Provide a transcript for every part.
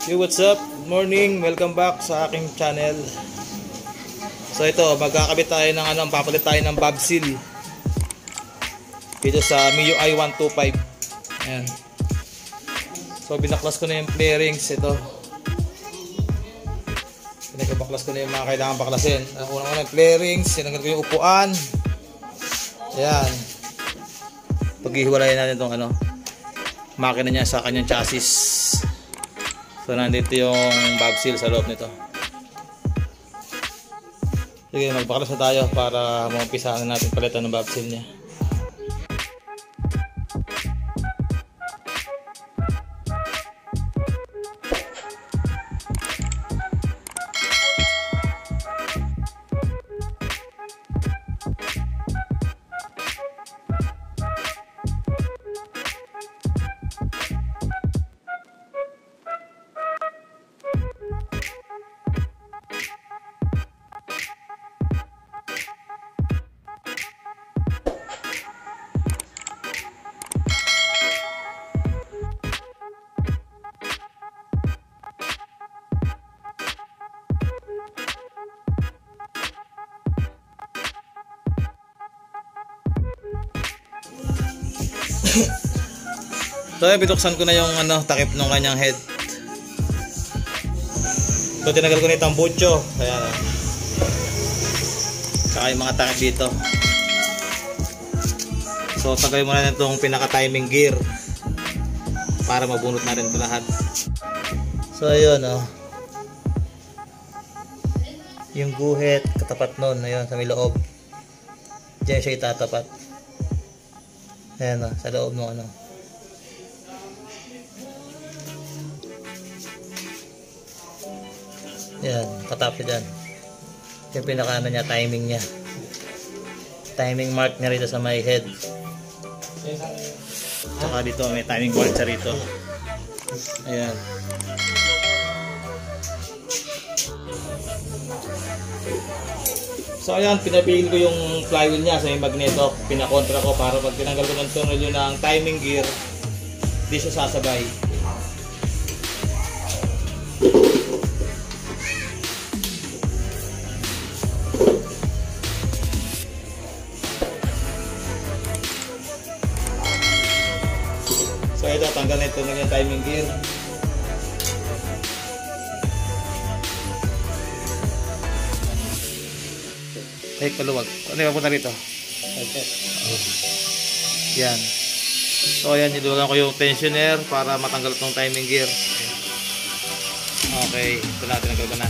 Hey, what's up? Good morning. Welcome back sa aking channel. So ito, magkakabit tayo ng papalit tayo ng valve seal dito sa MIUI 125. Ayan. So binaklas ko na yung bearings ito. Pinagabaklas ko na yung mga kailangan baklasin. Unang-unang bearings, sinanggal ko yung upuan. Ayan. Paghihiwalayin natin itong makina niya sa kanyang chassis. So nandito yung valve seal sa loob nito. Sige, magbaklas na tayo para maumpisahan natin palitan ng valve seal niya. So binuksan ko na yung takip ng kanyang head. So tinagal ko na itong butcho. Ayan. Saka yung mga takip dito. So tagalin muna na itong pinaka timing gear para mabunot na rin ito lahat. So ayun yung guhit katapat nun, ayun sa may loob. Diyan siya itatapat. Ayan sa loob ng Yan, katapos dyan. Yung pinaka niya, timing niya. Timing mark niya rito sa my head. Saka dito may timing mark siya rito. Ayan. So ayan, pinapigil ko yung flywheel niya sa may magneto. Pinakontra ko para pag tinanggal ko ng tornilyo ng timing gear, di siya sasabay. So ito, tanggal na ito ng timing gear. Ay, paluwag. Ano yung papunta rito? Yan. So ayan, niluwagan ko yung tensioner para matanggal itong timing gear. Okay, ito na, tinanggal ko na.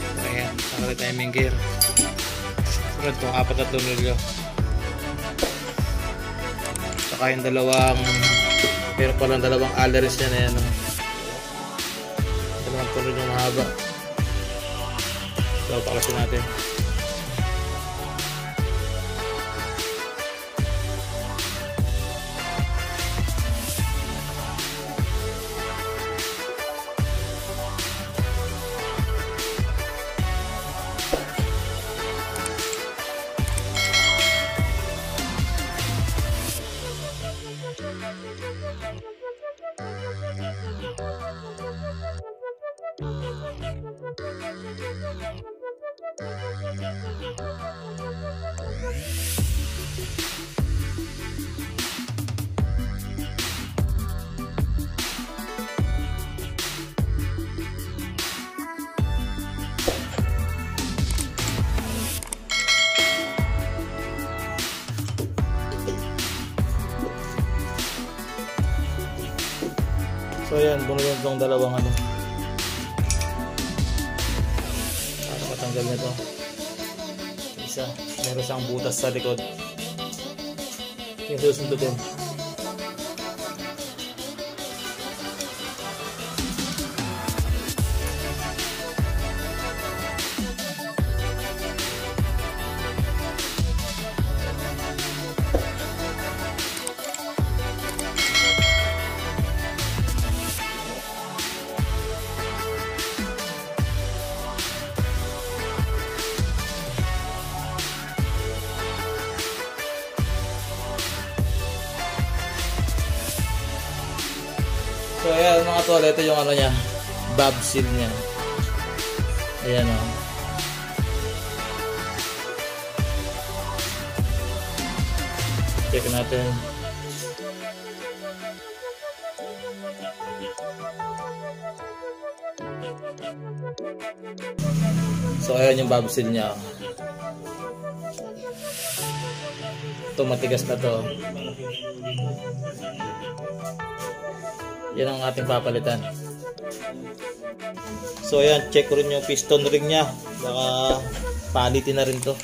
So ayan, tanggal yung timing gear. Sunod itong 4 na tornilyo. Saka yung meron palang dalawang allarys yan na yan. Dalawang tornilyo mahaba. So paklasin natin. So ayan, bunod itong dalawang para matanggal nito. Isa, meron siyang butas sa likod. Yung susundin. tol, ito yung ano niya, valve seal niya. Ayan o. Check natin. So ayan yung valve seal niya. Ito matigas na to. Yan ang ating papalitan. So ayan, check ko rin yung piston ring niya. Baka palitin na rin to.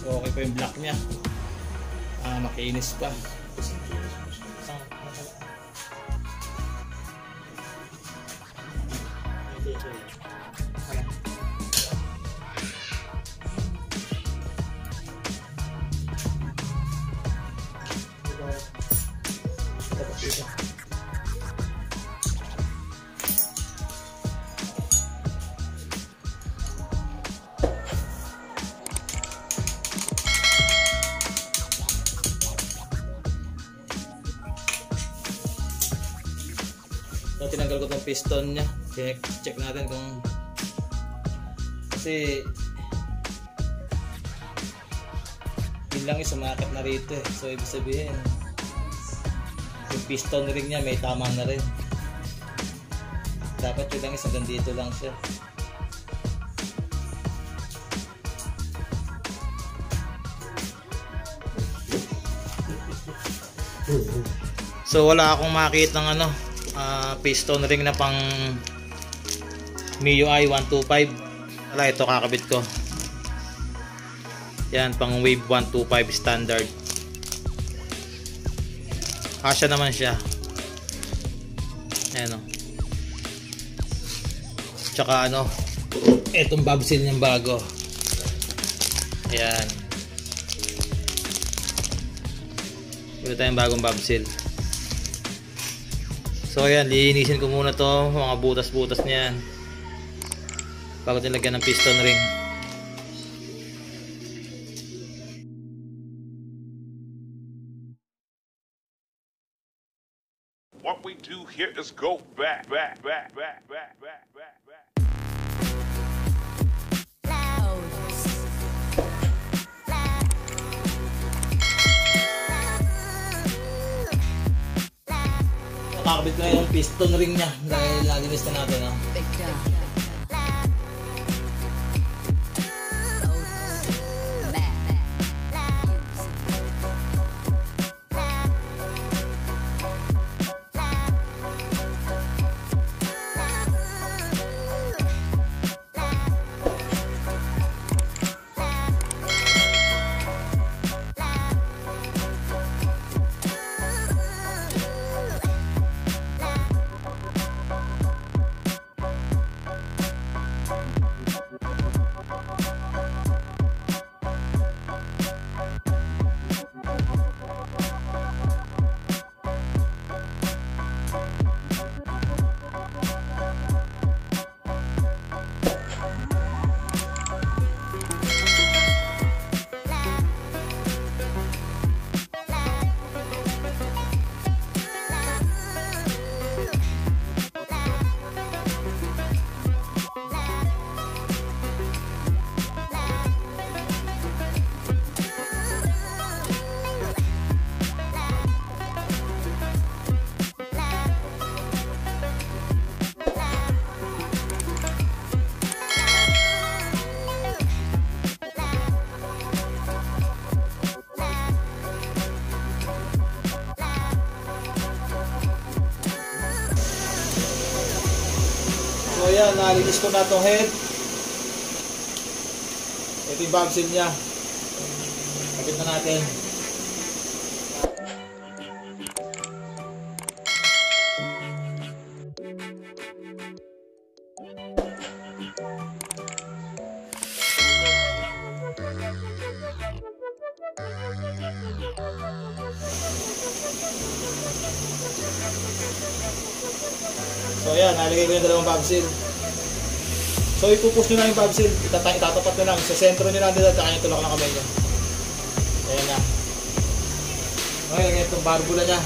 Okay pa yung black niya. Makinis pa. So, tinanggal ko tong piston niya. Check natin kung kasi yun lang yung sumakit na rito eh. So ibig sabihin yung piston ring niya may tama na rin. Dapat yun lang is hanggang dito lang siya. So wala akong makita ng ano piston ring na pang MIUI 125. Wala, ito kakabit ko. Yan, pang Wave 125 standard. Kasya naman siya. Ayan o. Tsaka ano, etong valve seal niyang bago. Ayan. Ito tayong bagong valve seal. So ayan, linisin ko muna to, mga butas-butas niyan bago nilagyan ng piston ring. What we do here is go back. Nakakabit na yung piston ring niya dahil nalinis na natin. So ayan, nalinis ko na itong head. Ito yung valve seal niya. Kapit na natin. So ayan, nalagay ko yung dalawang valve seal. So ipupush nyo na yung valve seal, itatapat nyo lang sa sentro nyo lang dito at kanya tulak ng kamay nyo. Ayan na. Okay, lagyan itong barbula nya.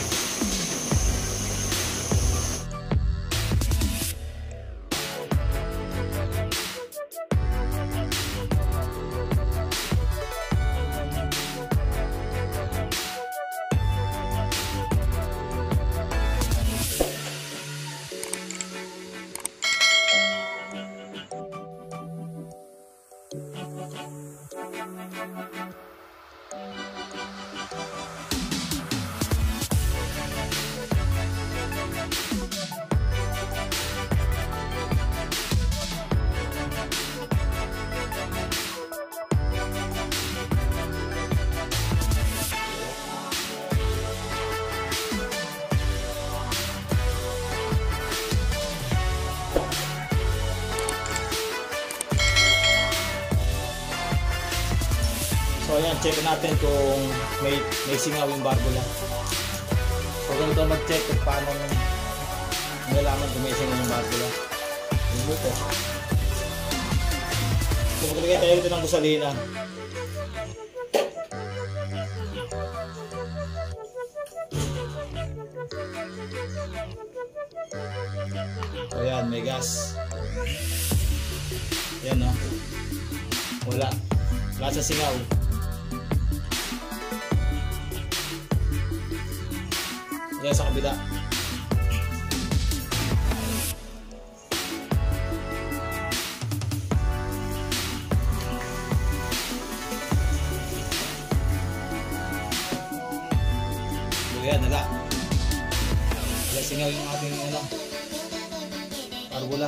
So ayan, check natin kung may singaw yung barbula. So ganito mag-check kung paano nalaman kung may singaw yung barbula. Yung buto. So maglagay tayo dito ng gasolina. So ayan, may gas. Ayan o. Wala sa singaw. Yan sa kabila. So yan, wala singaw yung ating barbula.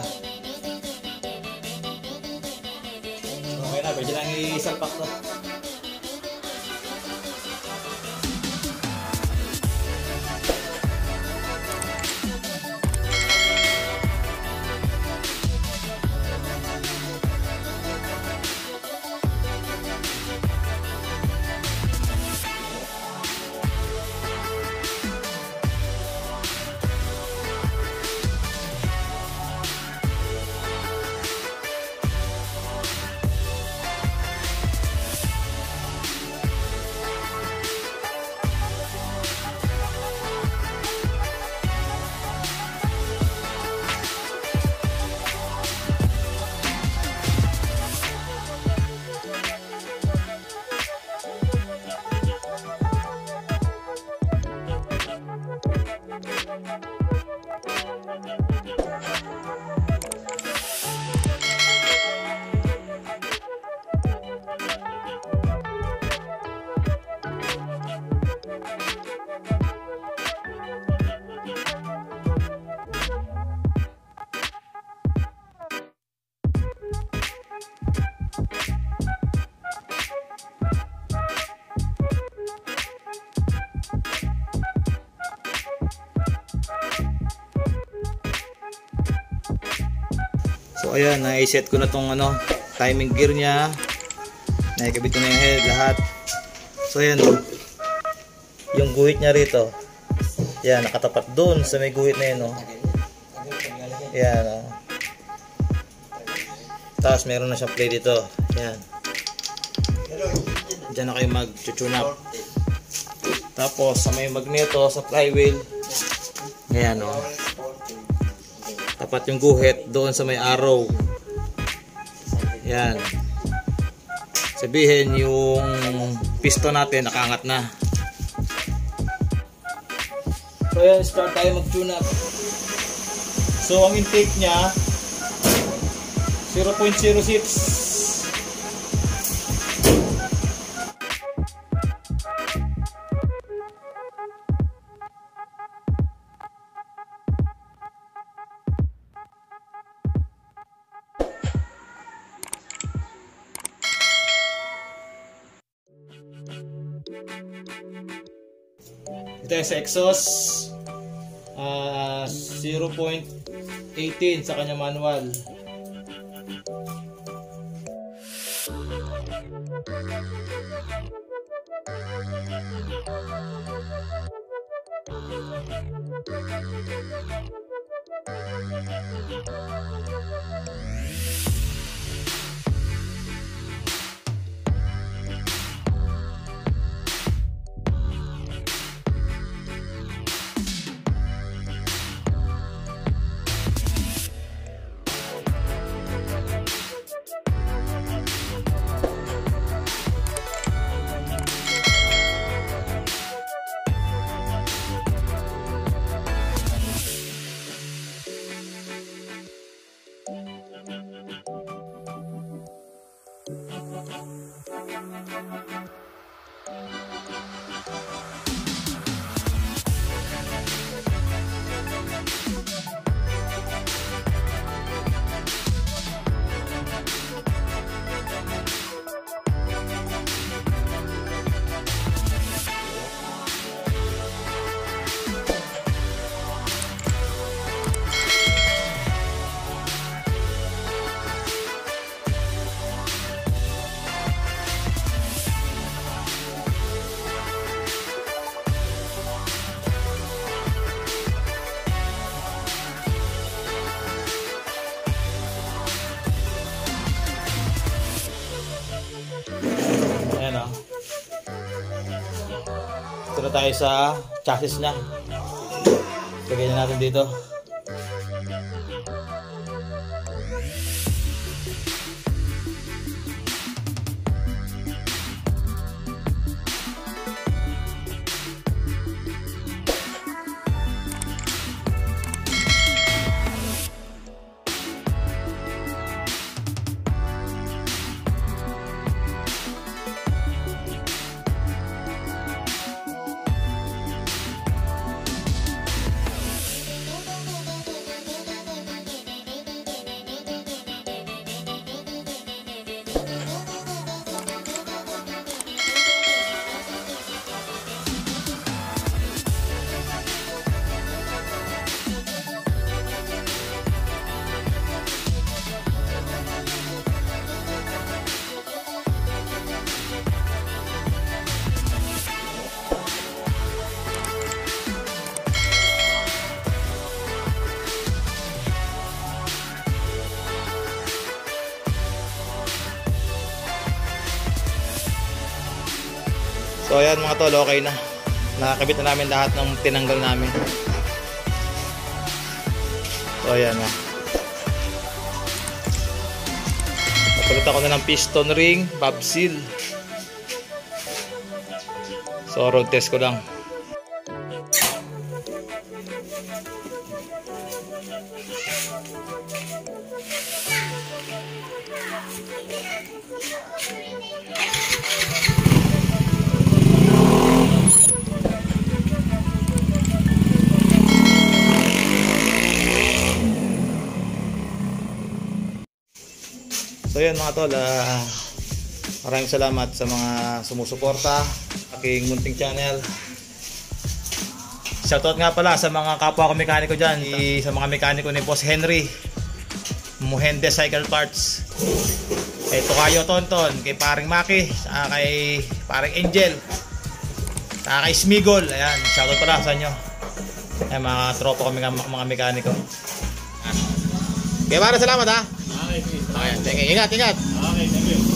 Okay na, pwede lang isalpak to. So ayan, na-set ko na tong timing gear nya. Naikabit ko na yung head lahat. So ayan, yung guhit nya rito. Yan, nakatapat doon sa may guhit na yun. Yan. Tapos meron na siyang play dito. Yan. Diyan na kayo mag-tune up. Tapos sa may magneto sa flywheel. Ayan o. Tapat yung guhit doon sa may arrow. Yan. Sabihin yung piston natin nakaangat na. So yan, start tayo mag-tune up. So ang intake nya 0.06. Ito yung sa exhaust, 0.18 sa kanya manual. Ayan o. Ito na tayo sa chassis niya. Lagay na natin dito. So ayan mga tol, okay na. Nakakabit na namin lahat ng tinanggal namin. So ayan o. Napalit ako na ng piston ring, valve seal. So road test ko lang. So yun mga tol, maraming salamat sa mga sumusuporta aking munting channel. Shoutout nga pala sa mga kapwa ko mekaniko dyan, sa mga mekaniko ni Boss Henry Muhende Cycle Parts, kay Tokayo Tonton, kay Paring Maki, kay Paring Angel, kay Smigol. Ayan, shoutout pala sa inyo. Ayan, mga tropa ko mga mekaniko. Kaya para salamat ha. Okay, sige. Okay, ingat. Okay, thank you.